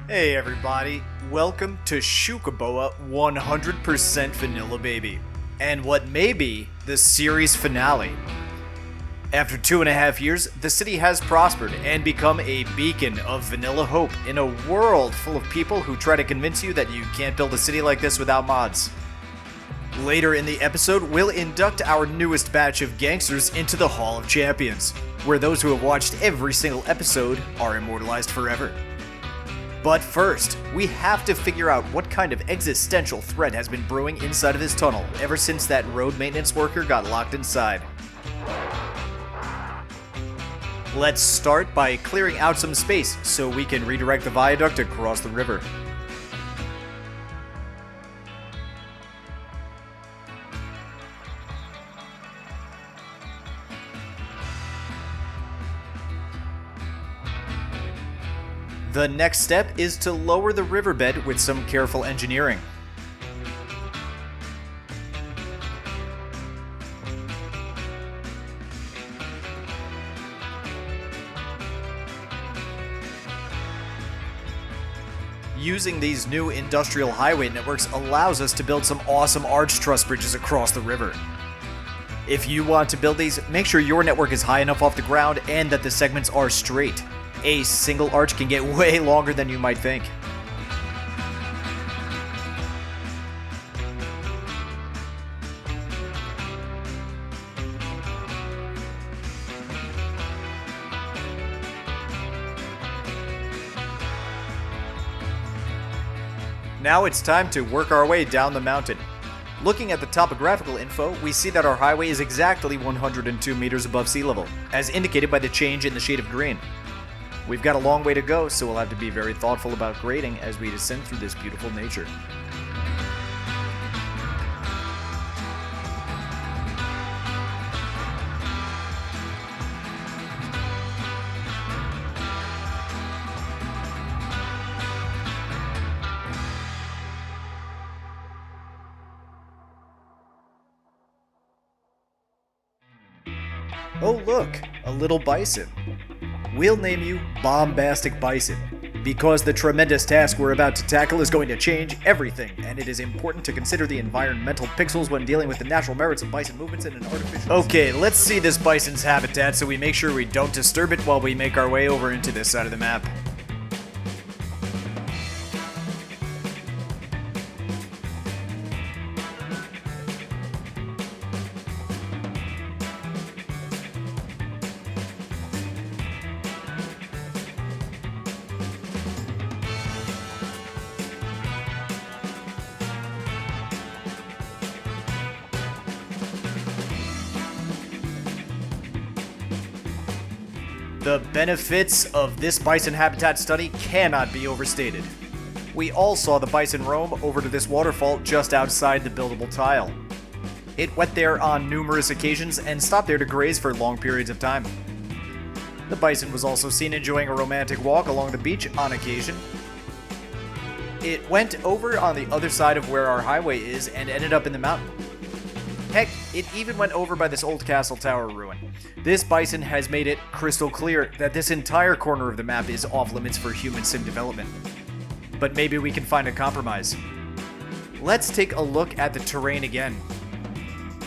Hey everybody, welcome to Xucaboa 100% Vanilla Baby, and what may be the series finale. After 2.5 years, the city has prospered and become a beacon of vanilla hope in a world full of people who try to convince you that you can't build a city like this without mods. Later in the episode, we'll induct our newest batch of gangsters into the Hall of Champions, where those who have watched every single episode are immortalized forever. But first, we have to figure out what kind of existential threat has been brewing inside of this tunnel ever since that road maintenance worker got locked inside. Let's start by clearing out some space so we can redirect the viaduct across the river. The next step is to lower the riverbed with some careful engineering. Using these new industrial highway networks allows us to build some awesome arch truss bridges across the river. If you want to build these, make sure your network is high enough off the ground and that the segments are straight. A single arch can get way longer than you might think. Now it's time to work our way down the mountain. Looking at the topographical info, we see that our highway is exactly 102 meters above sea level, as indicated by the change in the shade of green. We've got a long way to go, so we'll have to be very thoughtful about grading as we descend through this beautiful nature. Oh look, a little bison. We'll name you Bombastic Bison, because the tremendous task we're about to tackle is going to change everything, and it is important to consider the environmental pixels when dealing with the natural merits of bison movements in an artificial... Okay, let's see this bison's habitat so we make sure we don't disturb it while we make our way over into this side of the map. The benefits of this bison habitat study cannot be overstated. We all saw the bison roam over to this waterfall just outside the buildable tile. It went there on numerous occasions and stopped there to graze for long periods of time. The bison was also seen enjoying a romantic walk along the beach on occasion. It went over on the other side of where our highway is and ended up in the mountain. Heck, it even went over by this old castle tower ruin. This bison has made it crystal clear that this entire corner of the map is off limits for human sim development. But maybe we can find a compromise. Let's take a look at the terrain again.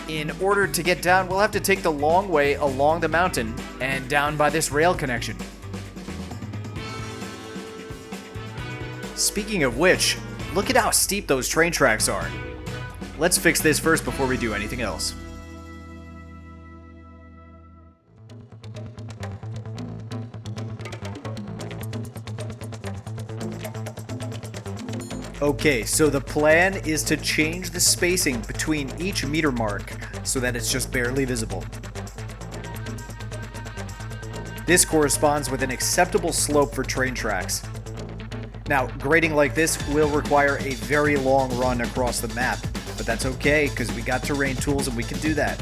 In order to get down, we'll have to take the long way along the mountain and down by this rail connection. Speaking of which, look at how steep those train tracks are. Let's fix this first before we do anything else. Okay, so the plan is to change the spacing between each meter mark so that it's just barely visible. This corresponds with an acceptable slope for train tracks. Now, grading like this will require a very long run across the map, but that's okay because we got terrain tools and we can do that.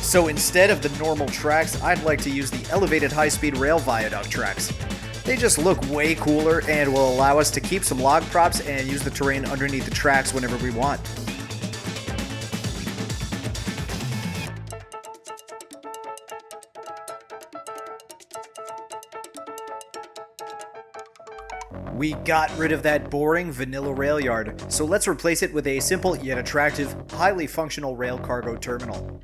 So instead of the normal tracks, I'd like to use the elevated high-speed rail viaduct tracks. They just look way cooler and will allow us to keep some log props and use the terrain underneath the tracks whenever we want. We got rid of that boring vanilla rail yard, so let's replace it with a simple yet attractive, highly functional rail cargo terminal.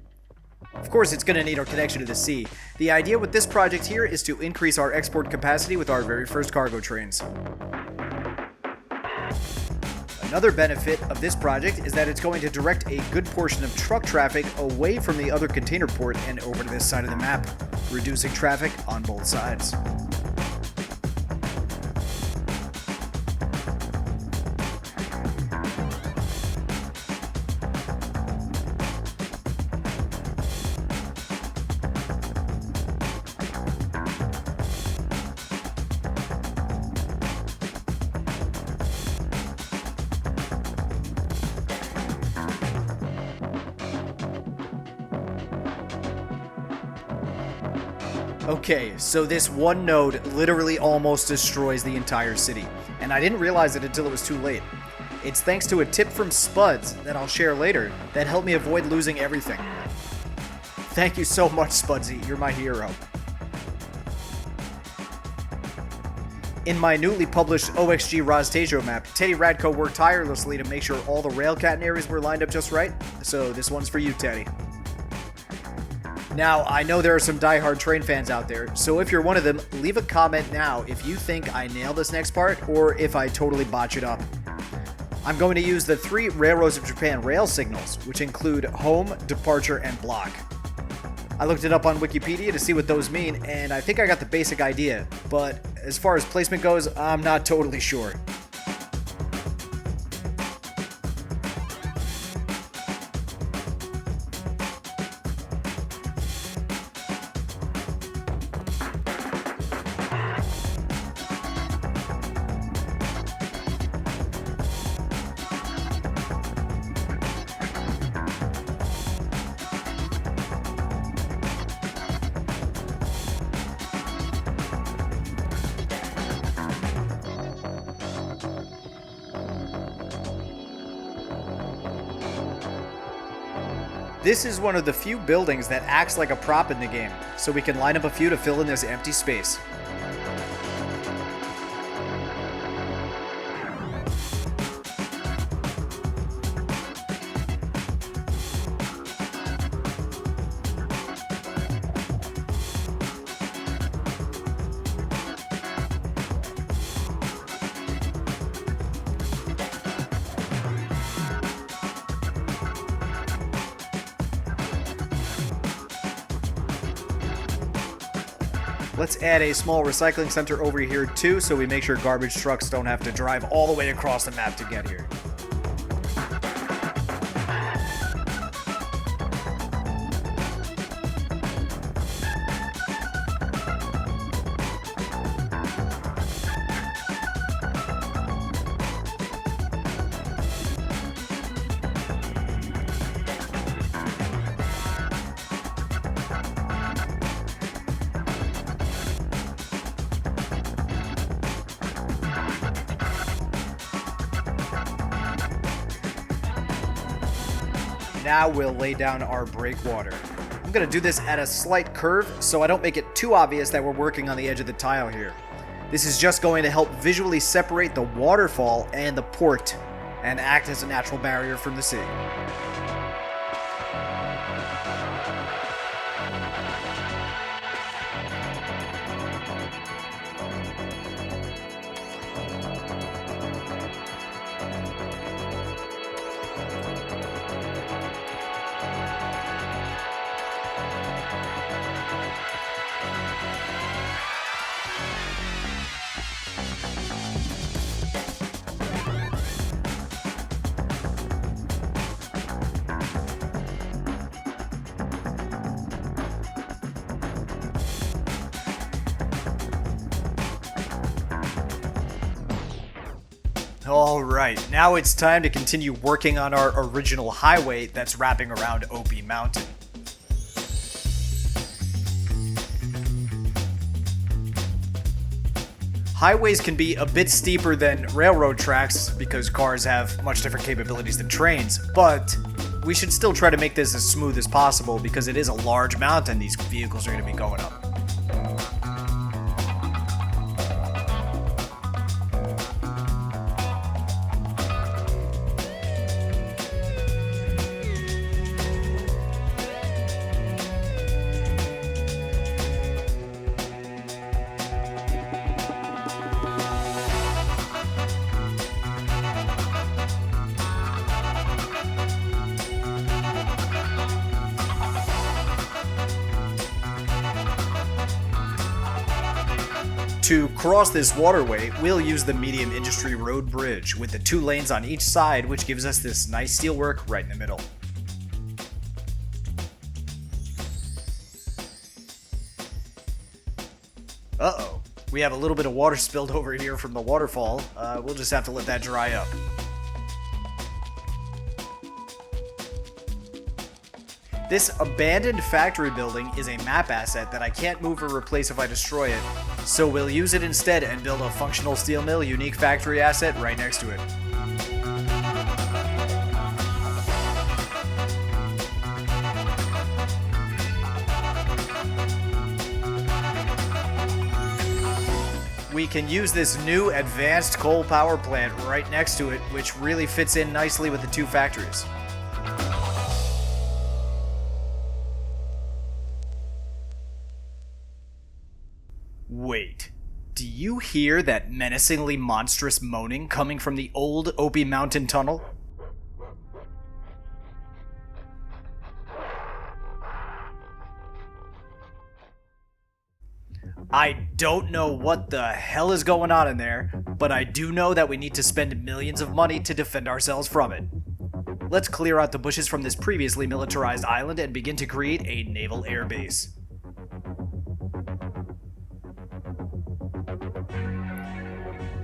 Of course, it's going to need our connection to the sea. The idea with this project here is to increase our export capacity with our very first cargo trains. Another benefit of this project is that it's going to direct a good portion of truck traffic away from the other container port and over to this side of the map, reducing traffic on both sides. Okay, so this one node literally almost destroys the entire city, and I didn't realize it until it was too late. It's thanks to a tip from Spuds that I'll share later that helped me avoid losing everything. Thank you so much, Spudsy, you're my hero. In my newly published OXG Rostagio map, Teddy Radko worked tirelessly to make sure all the railcat areas were lined up just right, so this one's for you, Teddy. Now, I know there are some diehard train fans out there, so if you're one of them, leave a comment now if you think I nailed this next part or if I totally botch it up. I'm going to use the 3 Railroads of Japan rail signals, which include home, departure, and block. I looked it up on Wikipedia to see what those mean, and I think I got the basic idea, but as far as placement goes, I'm not totally sure. This is one of the few buildings that acts like a prop in the game, so we can line up a few to fill in this empty space. Let's add a small recycling center over here too, so we make sure garbage trucks don't have to drive all the way across the map to get here. Now we'll lay down our breakwater. I'm going to do this at a slight curve so I don't make it too obvious that we're working on the edge of the tile here. This is just going to help visually separate the waterfall and the port and act as a natural barrier from the sea. Alright, now it's time to continue working on our original highway that's wrapping around OP Mountain. Highways can be a bit steeper than railroad tracks because cars have much different capabilities than trains, but we should still try to make this as smooth as possible because it is a large mountain these vehicles are going to be going up. To cross this waterway, we'll use the medium industry road bridge with the 2 lanes on each side, which gives us this nice steelwork right in the middle. Uh-oh, we have a little bit of water spilled over here from the waterfall. We'll just have to let that dry up. This abandoned factory building is a map asset that I can't move or replace if I destroy it, so we'll use it instead and build a functional steel mill unique factory asset right next to it. We can use this new advanced coal power plant right next to it, which really fits in nicely with the 2 factories. Wait, do you hear that menacingly monstrous moaning coming from the old Opie Mountain Tunnel? I don't know what the hell is going on in there, but I do know that we need to spend millions of money to defend ourselves from it. Let's clear out the bushes from this previously militarized island and begin to create a naval air base.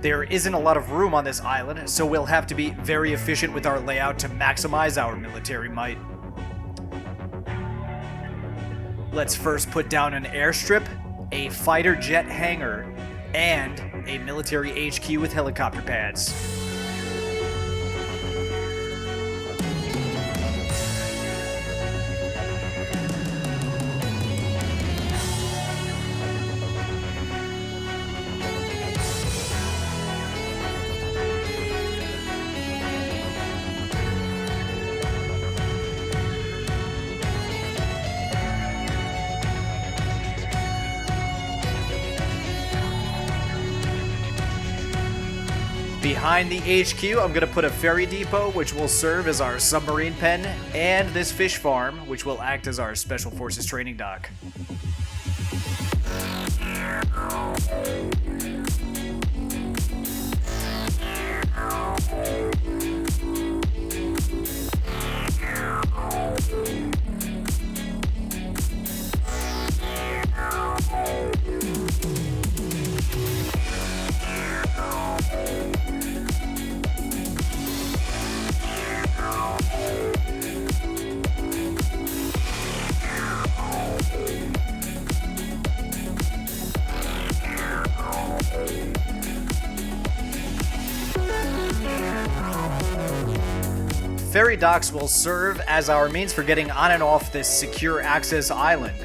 There isn't a lot of room on this island, so we'll have to be very efficient with our layout to maximize our military might. Let's first put down an airstrip, a fighter jet hangar, and a military HQ with helicopter pads. Behind the HQ, I'm going to put a ferry depot, which will serve as our submarine pen, and this fish farm, which will act as our Special Forces training dock. Ferry docks will serve as our means for getting on and off this secure access island.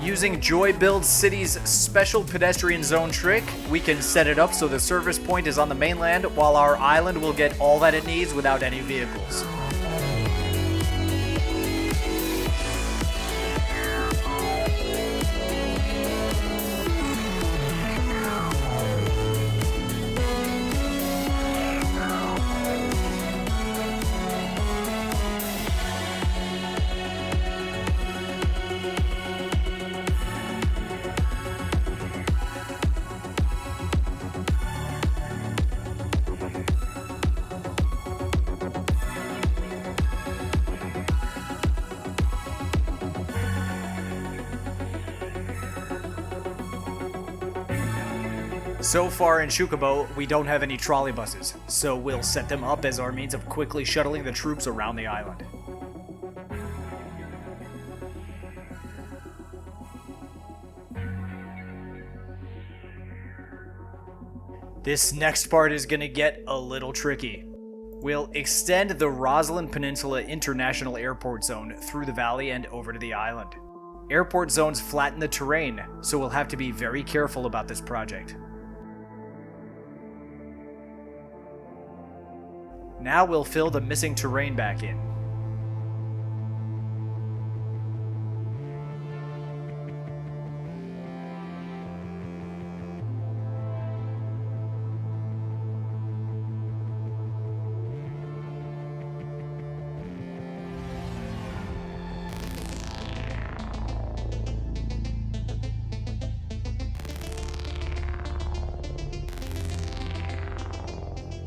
Using Joy Build City's special pedestrian zone trick, we can set it up so the service point is on the mainland while our island will get all that it needs without any vehicles. So far in Xucaboa, we don't have any trolley buses, so we'll set them up as our means of quickly shuttling the troops around the island. This next part is gonna get a little tricky. We'll extend the Roslyn Peninsula International Airport Zone through the valley and over to the island. Airport zones flatten the terrain, so we'll have to be very careful about this project. Now we'll fill the missing terrain back in.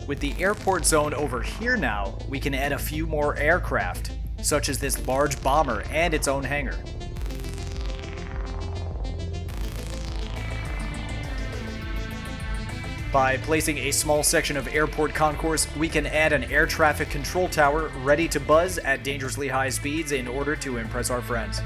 With the airport zone over here now, we can add a few more aircraft, such as this large bomber and its own hangar. By placing a small section of airport concourse, we can add an air traffic control tower ready to buzz at dangerously high speeds in order to impress our friends.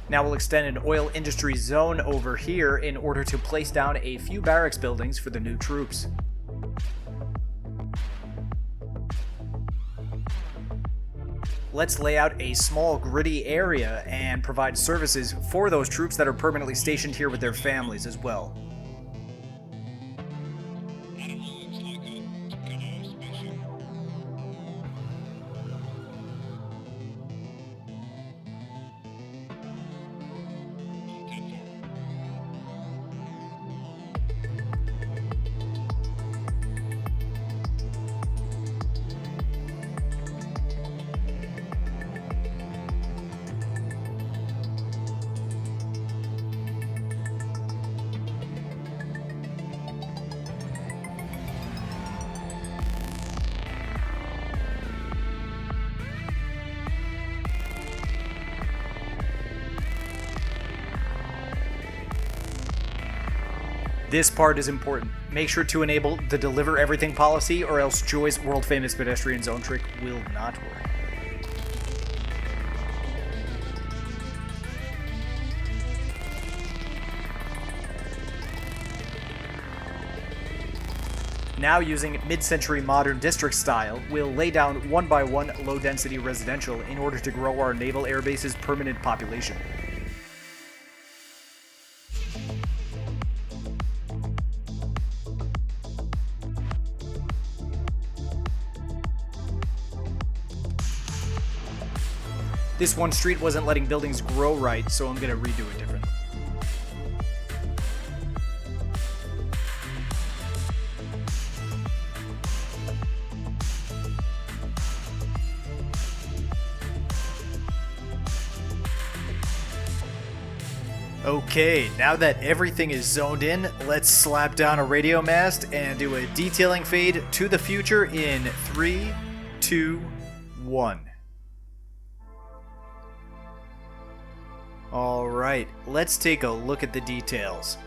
Now we'll extend an oil industry zone over here in order to place down a few barracks buildings for the new troops. Let's lay out a small gritty area and provide services for those troops that are permanently stationed here with their families as well. This part is important. Make sure to enable the deliver everything policy or else Joy's world famous pedestrian zone trick will not work. Now using mid-century modern district style, we'll lay down one by one low-density residential in order to grow our Naval Air Base's permanent population. This one street wasn't letting buildings grow right, so I'm gonna redo it differently. Okay, now that everything is zoned in, let's slap down a radio mast and do a detailing fade to the future in 3, 2, 1. Alright, let's take a look at the details.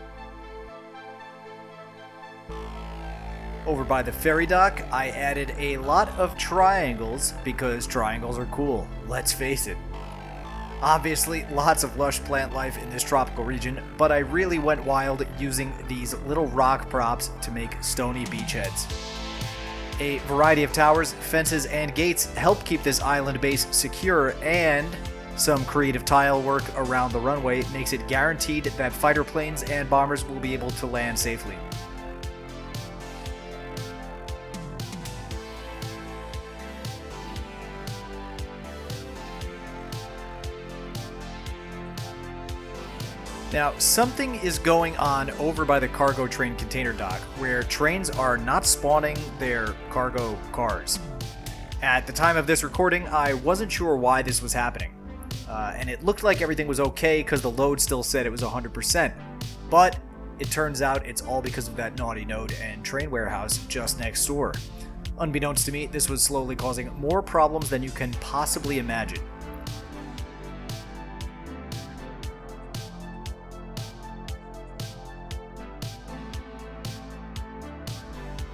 Over by the ferry dock, I added a lot of triangles because triangles are cool, let's face it. Obviously, lots of lush plant life in this tropical region, but I really went wild using these little rock props to make stony beachheads. A variety of towers, fences, and gates help keep this island base secure, and some creative tile work around the runway makes it guaranteed that fighter planes and bombers will be able to land safely. Now, something is going on over by the cargo train container dock, where trains are not spawning their cargo cars. At the time of this recording, I wasn't sure why this was happening. And it looked like everything was okay because the load still said it was 100%. But it turns out it's all because of that naughty node and train warehouse just next door. Unbeknownst to me, this was slowly causing more problems than you can possibly imagine.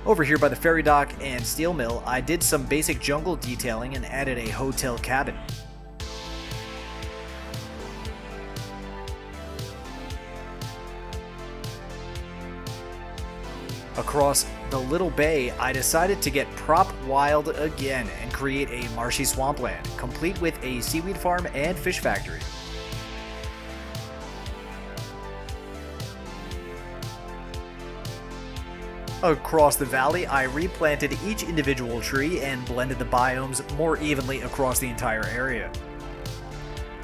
Over here by the ferry dock and steel mill, I did some basic jungle detailing and added a hotel cabin. Across the little bay, I decided to get prop wild again and create a marshy swampland, complete with a seaweed farm and fish factory. Across the valley, I replanted each individual tree and blended the biomes more evenly across the entire area.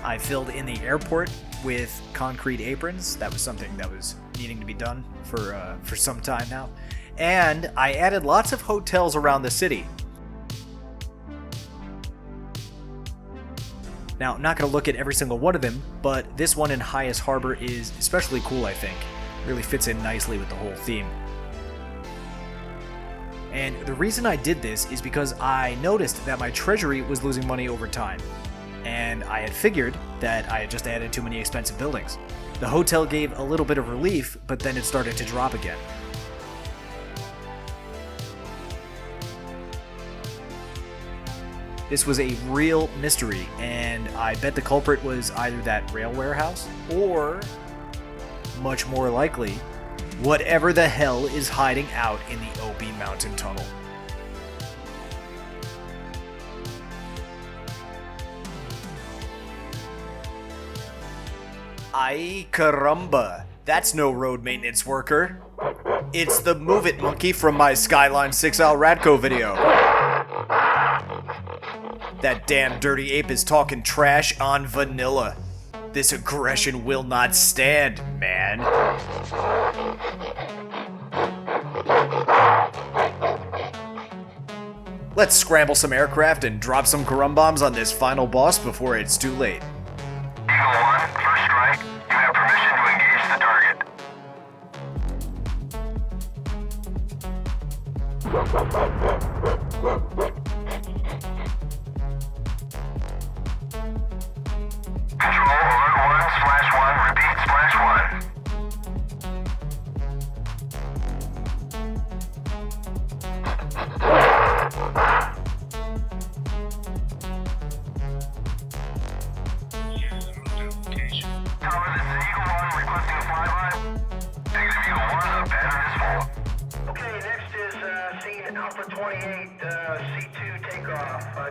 I filled in the airport with concrete aprons. That was something that was needing to be done for some time now. And I added lots of hotels around the city. Now, I'm not going to look at every single one of them, but this one in Highest Harbor is especially cool, I think. Really fits in nicely with the whole theme. And the reason I did this is because I noticed that my treasury was losing money over time. And I had figured that I had just added too many expensive buildings. The hotel gave a little bit of relief, but then it started to drop again. This was a real mystery, and I bet the culprit was either that rail warehouse, or, much more likely, whatever the hell is hiding out in the OB Mountain Tunnel. Ay caramba, that's no road maintenance worker. It's the Move It monkey from my Skylines 6L Radco video. That damn dirty ape is talking trash on vanilla. This aggression will not stand, man. Let's scramble some aircraft and drop some carumbombs on this final boss before it's too late. Eagle 1, first strike. You have permission to engage the target. Control, alert 1, splash 1, repeat, splash 1.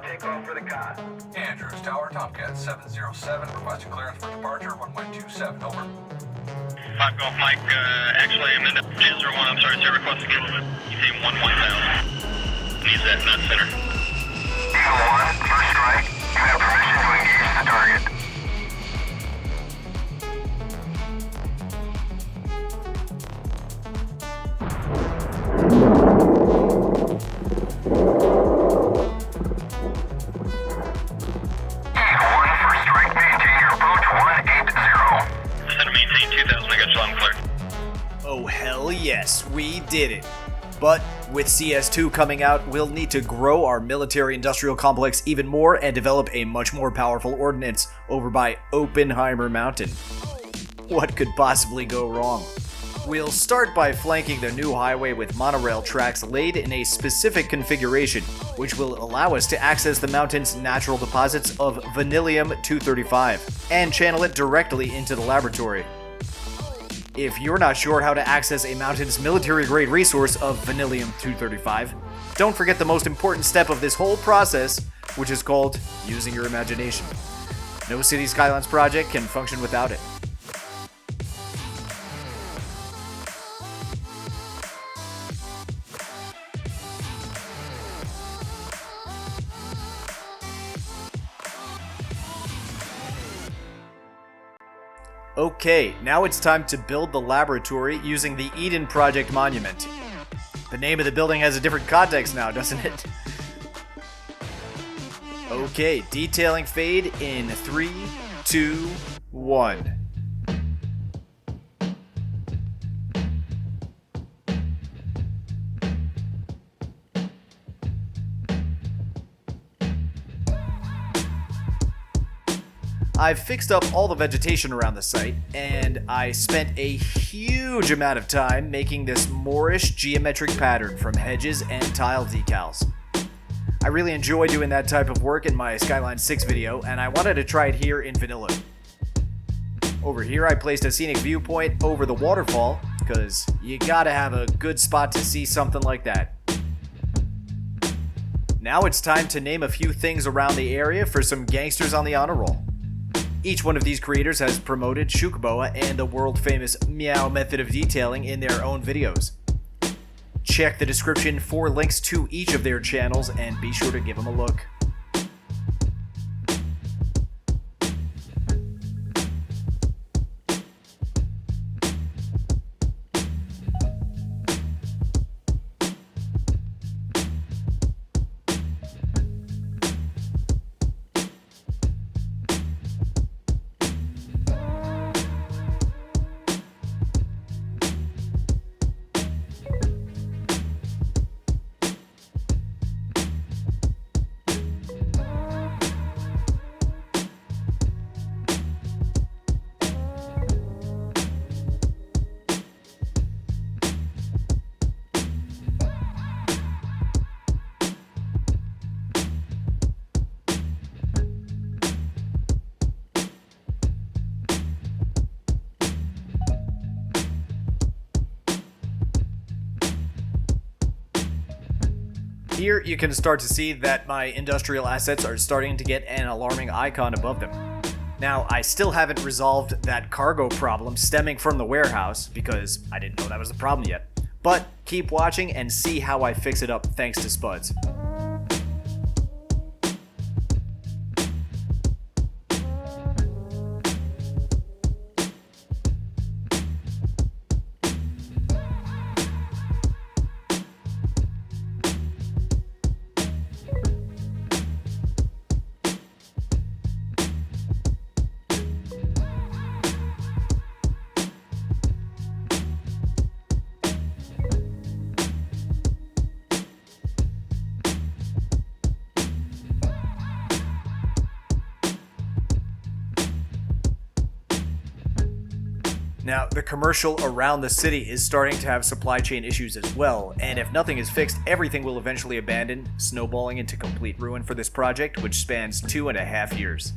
Takeoff for the COD. Andrews Tower, Tomcat 707, requesting clearance for departure, runway 27, over. 5 Golf Mike, actually I'm in the 201, I'm sorry, sir, requesting team 11000. Needs that, not center. Eagle 1, first strike. You have permission to engage the target. Yes, we did it. But with CS2 coming out, we'll need to grow our military-industrial complex even more and develop a much more powerful ordnance over by Oppenheimer Mountain. What could possibly go wrong? We'll start by flanking the new highway with monorail tracks laid in a specific configuration, which will allow us to access the mountain's natural deposits of vanillium-235 and channel it directly into the laboratory. If you're not sure how to access a mountain's military-grade resource of vanillium-235, don't forget the most important step of this whole process, which is called using your imagination. No City Skylines project can function without it. Okay, now it's time to build the laboratory using the Eden Project Monument. The name of the building has a different context now, doesn't it? Okay, detailing fade in 3, 2, 1. I've fixed up all the vegetation around the site, and I spent a huge amount of time making this Moorish geometric pattern from hedges and tile decals. I really enjoy doing that type of work in my Skylines 6 video, and I wanted to try it here in vanilla. Over here I placed a scenic viewpoint over the waterfall, because you gotta have a good spot to see something like that. Now it's time to name a few things around the area for some gangsters on the honor roll. Each one of these creators has promoted Xucaboa and the world-famous Meow method of detailing in their own videos. Check the description for links to each of their channels and be sure to give them a look. Here you can start to see that my industrial assets are starting to get an alarming icon above them. Now, I still haven't resolved that cargo problem stemming from the warehouse, because I didn't know that was the problem yet. But keep watching and see how I fix it up thanks to Spuds. Now, the commercial around the city is starting to have supply chain issues as well, and if nothing is fixed, everything will eventually abandon, snowballing into complete ruin for this project, which spans 2.5 years.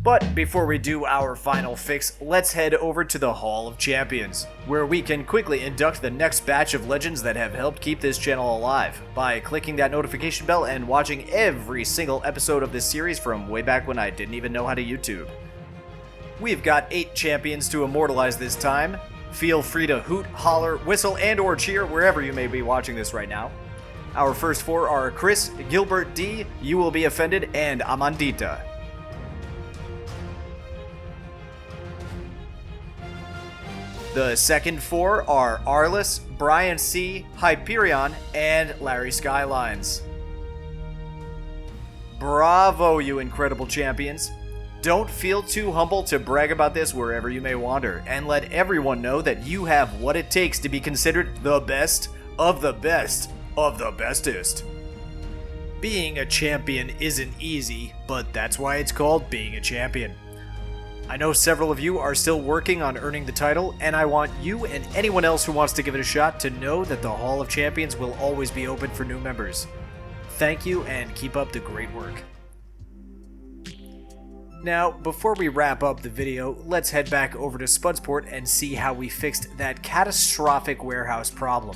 But before we do our final fix, let's head over to the Hall of Champions, where we can quickly induct the next batch of legends that have helped keep this channel alive, by clicking that notification bell and watching every single episode of this series from way back when I didn't even know how to YouTube. We've got 8 champions to immortalize this time. Feel free to hoot, holler, whistle, and or cheer wherever you may be watching this right now. Our first 4 are Chris, Gilbert D, You Will Be Offended, and Amandita. The second 4 are Arliss, Brian C, Hyperion, and Larry Skylines. Bravo, you incredible champions. Don't feel too humble to brag about this wherever you may wander, and let everyone know that you have what it takes to be considered the best of the best of the bestest. Being a champion isn't easy, but that's why it's called being a champion. I know several of you are still working on earning the title, and I want you and anyone else who wants to give it a shot to know that the Hall of Champions will always be open for new members. Thank you, and keep up the great work. Now, before we wrap up the video, let's head back over to Spudsport and see how we fixed that catastrophic warehouse problem.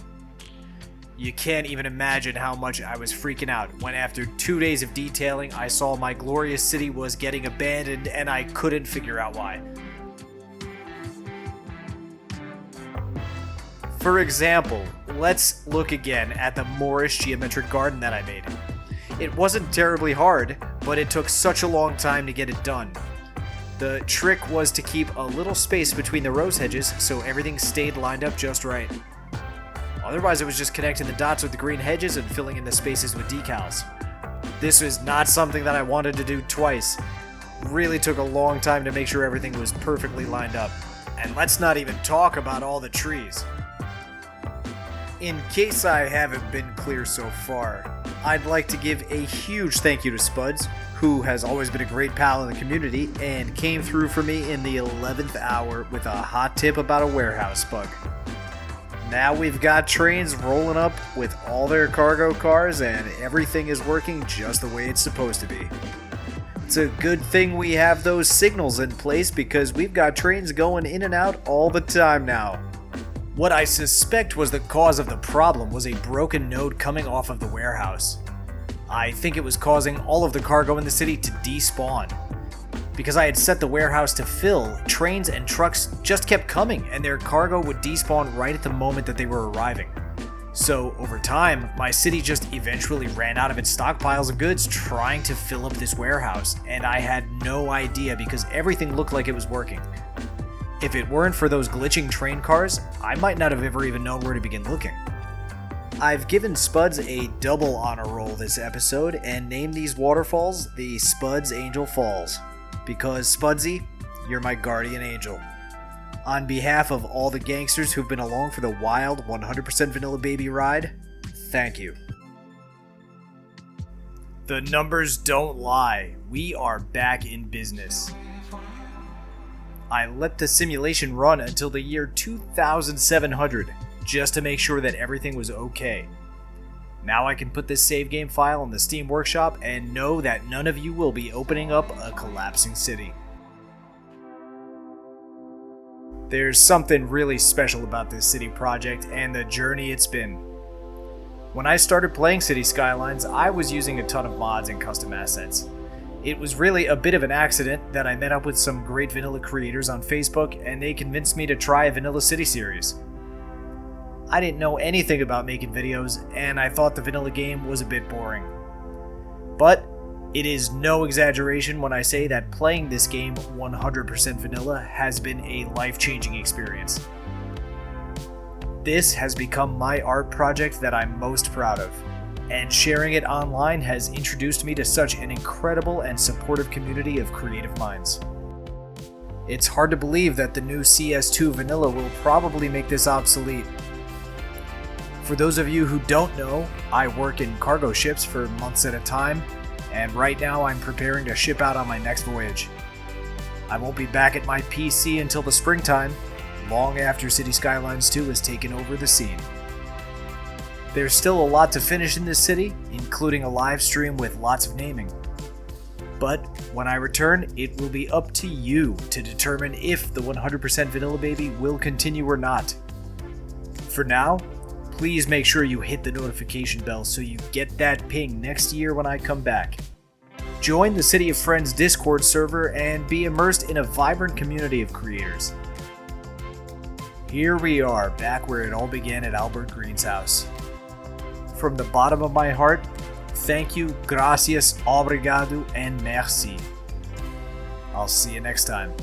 You can't even imagine how much I was freaking out when after 2 days of detailing I saw my glorious city was getting abandoned and I couldn't figure out why. For example, let's look again at the Moorish geometric garden that I made. It wasn't terribly hard, but it took such a long time to get it done. The trick was to keep a little space between the rose hedges so everything stayed lined up just right. Otherwise it was just connecting the dots with the green hedges and filling in the spaces with decals. This was not something that I wanted to do twice. Really took a long time to make sure everything was perfectly lined up. And let's not even talk about all the trees. In case I haven't been clear so far, I'd like to give a huge thank you to Spuds, who has always been a great pal in the community and came through for me in the 11th hour with a hot tip about a warehouse bug. Now we've got trains rolling up with all their cargo cars and everything is working just the way it's supposed to be. It's a good thing we have those signals in place because we've got trains going in and out all the time now. What I suspect was the cause of the problem was a broken node coming off of the warehouse. I think it was causing all of the cargo in the city to despawn. Because I had set the warehouse to fill, trains and trucks just kept coming and their cargo would despawn right at the moment that they were arriving. So over time, my city just eventually ran out of its stockpiles of goods trying to fill up this warehouse, and I had no idea because everything looked like it was working. If it weren't for those glitching train cars, I might not have ever even known where to begin looking. I've given Spuds a double honor roll this episode and named these waterfalls the Spuds Angel Falls. Because Spudsy, you're my guardian angel. On behalf of all the gangsters who've been along for the wild 100% vanilla baby ride, thank you. The numbers don't lie. We are back in business. I let the simulation run until the year 2700, just to make sure that everything was okay. Now I can put this save game file in the Steam Workshop and know that none of you will be opening up a collapsing city. There's something really special about this city project and the journey it's been. When I started playing City Skylines, I was using a ton of mods and custom assets. It was really a bit of an accident that I met up with some great vanilla creators on Facebook and they convinced me to try a Vanilla City series. I didn't know anything about making videos and I thought the vanilla game was a bit boring. But it is no exaggeration when I say that playing this game 100% vanilla has been a life-changing experience. This has become my art project that I'm most proud of, and sharing it online has introduced me to such an incredible and supportive community of creative minds. It's hard to believe that the new CS2 vanilla will probably make this obsolete. For those of you who don't know, I work in cargo ships for months at a time, and right now I'm preparing to ship out on my next voyage. I won't be back at my PC until the springtime, long after City Skylines 2 has taken over the scene. There's still a lot to finish in this city, including a live stream with lots of naming. But when I return, it will be up to you to determine if the 100% Vanilla Baby will continue or not. For now, please make sure you hit the notification bell so you get that ping next year when I come back. Join the City of Friends Discord server and be immersed in a vibrant community of creators. Here we are, back where it all began at Albert Green's house. From the bottom of my heart, thank you, gracias, obrigado, and merci. I'll see you next time.